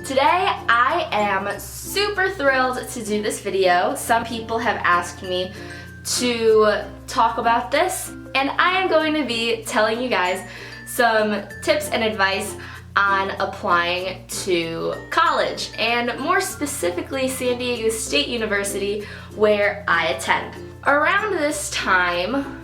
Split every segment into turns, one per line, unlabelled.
Today I am super thrilled to do this video. Some people have asked me to talk about this, and I am going to be telling you guys some tips and advice on applying to college, and more specifically San Diego State University, where I attend. Around this time,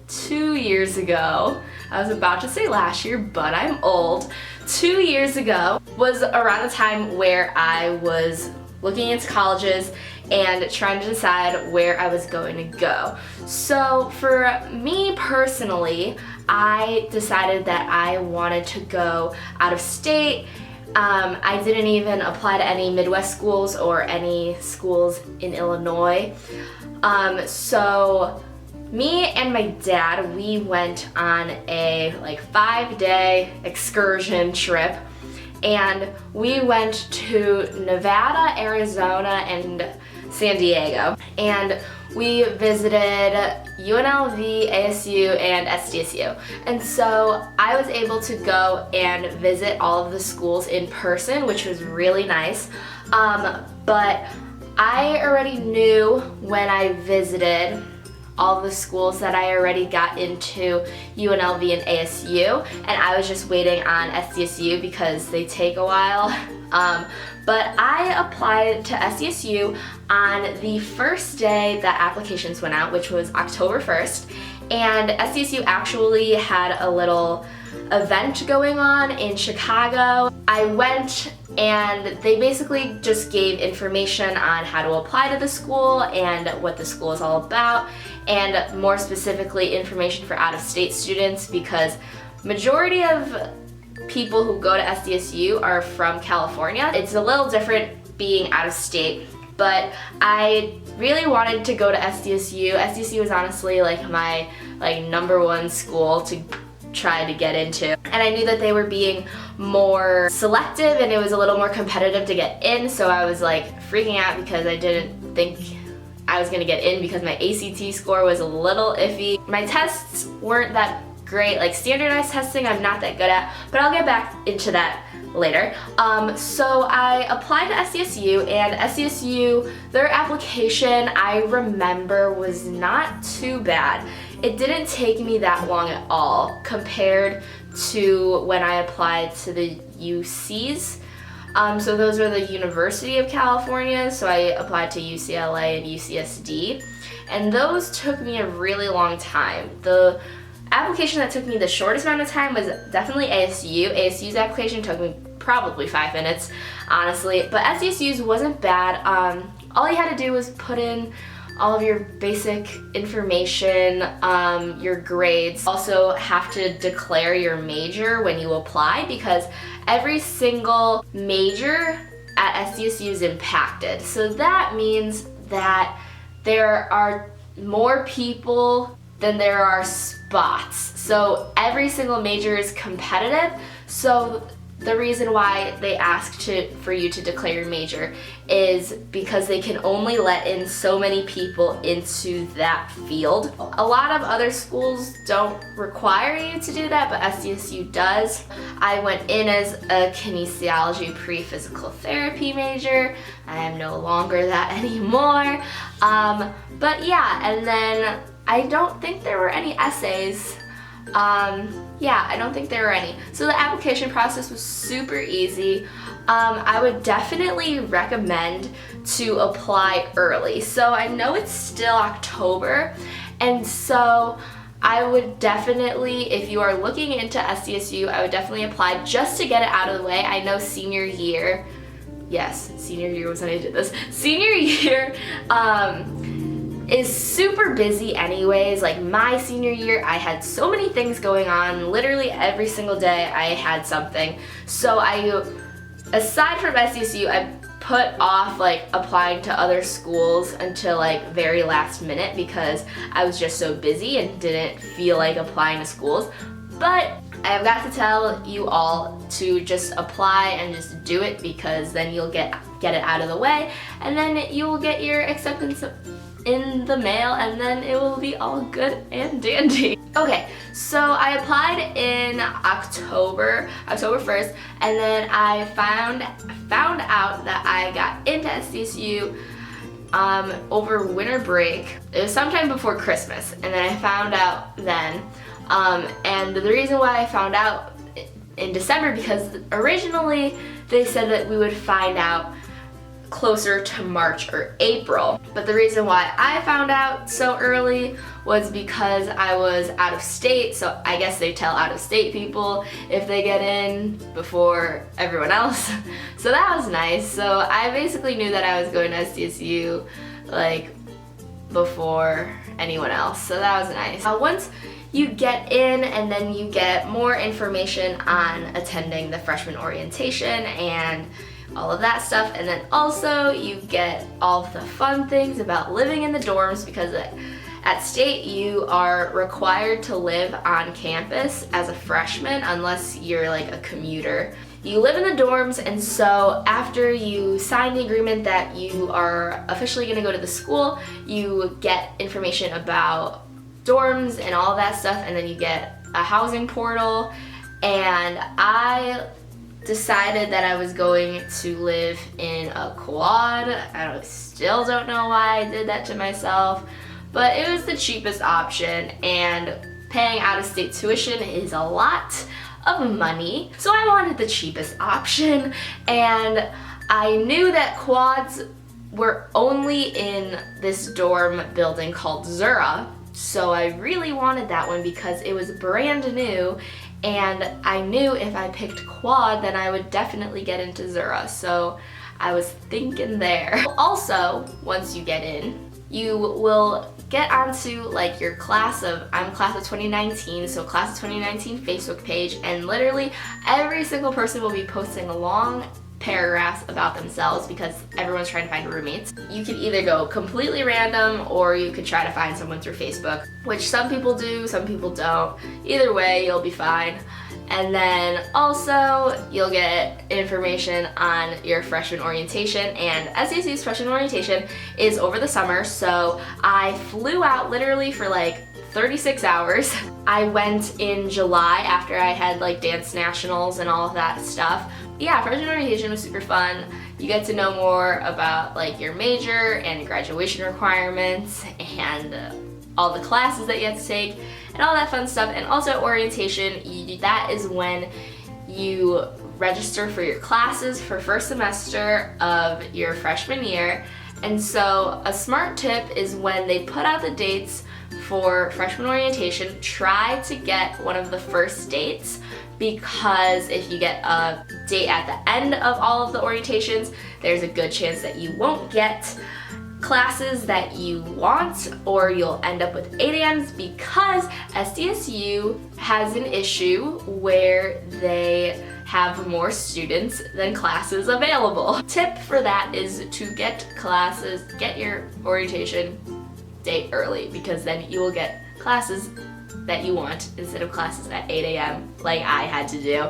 2 years ago, I was about to say last year, but I'm old. 2 years ago was around the time where I was looking into colleges and trying to decide where I was going to go. So for me personally, I decided that I wanted to go out of state. I didn't even apply to any Midwest schools or any schools in Illinois. So me and my dad, we went on a 5-day excursion trip, and we went to Nevada, Arizona, and San Diego, and we visited UNLV, ASU, and Sdsu. And so I was able to go and visit all of the schools in person, which was really nice. But I already knew when I visited all the schools that I already got into UNLV and ASU, and I was just waiting on Sdsu because they take a while. But I applied to Sdsu on the first day that applications went out, which was October 1st, and Sdsu actually had a little event going on in Chicago. I went and they basically just gave information on how to apply to the school and what the school is all about, and more specifically information for out-of-state students, because majority of people who go to Sdsu are from California. It's a little different being out of state, but I really wanted to go to Sdsu. Sdsu was honestly my number one school to try to get into, and I knew that they were being more selective and it was a little more competitive to get in, so I was freaking out because I didn't think I was gonna get in because my ACT score was a little iffy. My tests weren't that great, standardized testing I'm not that good at, but I'll get back into that later. So I applied to Sdsu, and Sdsu, their application, I remember, was not too bad. It didn't take me that long at all compared to when I applied to the UCs. So those are the University of California, so I applied to UCLA and UCSD, and those took me a really long time. The application that took me the shortest amount of time was definitely ASU. ASU's application took me probably 5 minutes, honestly, but Sdsu's wasn't bad. All you had to do was put in all of your basic information, your grades. Also have to declare your major when you apply, because every single major at Sdsu is impacted. So that means that there are more people than there are spots. So every single major is competitive. So the reason why they asked for you to declare your major is because they can only let in so many people into that field. A lot of other schools don't require you to do that, but Sdsu does. I went in as a kinesiology pre-physical therapy major. I am no longer that anymore. But yeah, and then I don't think there were any essays. Yeah, I don't think there were any. So the application process was super easy. I would definitely recommend to apply early. So I know it's still October, and so I would definitely, if you are looking into Sdsu, I would definitely apply just to get it out of the way. I know senior year, yes, senior year was when I did this. Senior year, is super busy anyways. My senior year, I had so many things going on. Literally every single day I had something. So aside from Sdsu, I put off applying to other schools until very last minute because I was just so busy and didn't feel like applying to schools. But I have got to tell you all to just apply and just do it, because then you'll get it out of the way, and then you will get your acceptance in the mail, and then it will be all good and dandy. Okay, so I applied in October 1st, and then I found out that I got into Sdsu over winter break. It was sometime before Christmas, and then I found out then. And the reason why I found out in December, because originally they said that we would find out closer to March or April. But the reason why I found out so early was because I was out of state, so I guess they tell out of state people if they get in before everyone else. So that was nice. So I basically knew that I was going to Sdsu like before anyone else, so that was nice. Once you get in, and then you get more information on attending the freshman orientation and all of that stuff, and then also you get all of the fun things about living in the dorms, because at state you are required to live on campus as a freshman unless you're like a commuter. You live in the dorms, and so after you sign the agreement that you are officially going to go to the school, you get information about dorms and all that stuff, and then you get a housing portal. And I decided that I was going to live in a quad. Still don't know why I did that to myself, but it was the cheapest option, and paying out-of-state tuition is a lot of money, so I wanted the cheapest option. And I knew that quads were only in this dorm building called Zura, so I really wanted that one because it was brand new, and I knew if I picked quad then I would definitely get into Zura, so I was thinking there. Also, once you get in, you will get onto like your class of, I'm class of 2019, so class of 2019 Facebook page, and literally every single person will be posting long paragraphs about themselves because everyone's trying to find roommates. You could either go completely random, or you could try to find someone through Facebook, which some people do, some people don't. Either way, you'll be fine. And then also you'll get information on your freshman orientation, and Sdsu's freshman orientation is over the summer, so I flew out literally for like 36 hours. I went in July after I had like dance nationals and all of that stuff. Yeah, freshman orientation was super fun. You get to know more about like your major and graduation requirements and all the classes that you have to take and all that fun stuff. And also orientation, that is when you register for your classes for first semester of your freshman year. And so a smart tip is when they put out the dates for freshman orientation, try to get one of the first dates, because if you get a date at the end of all of the orientations, there's a good chance that you won't get classes that you want, or you'll end up with 8 a.m.s, because Sdsu has an issue where they have more students than classes available. Tip for that is to get your orientation date early, because then you will get classes that you want instead of classes at 8 a.m. like I had to do.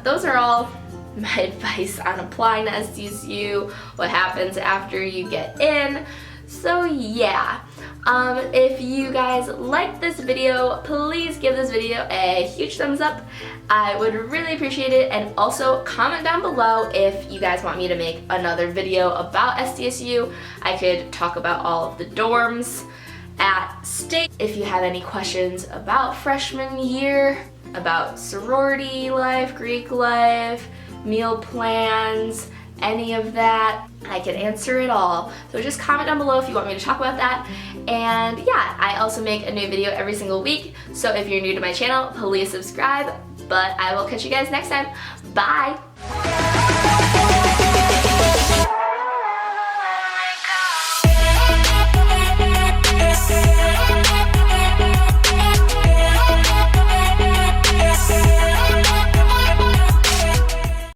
Those are all my advice on applying to Sdsu, what happens after you get in. So yeah, if you guys liked this video, please give this video a huge thumbs up. I would really appreciate it, and also comment down below if you guys want me to make another video about Sdsu. I could talk about all of the dorms at state. If you have any questions about freshman year, about sorority life, Greek life, meal plans, any of that, I can answer it all. So just comment down below if you want me to talk about that. And yeah, I also make a new video every single week, so if you're new to my channel, please subscribe. But I will catch you guys next time. Bye!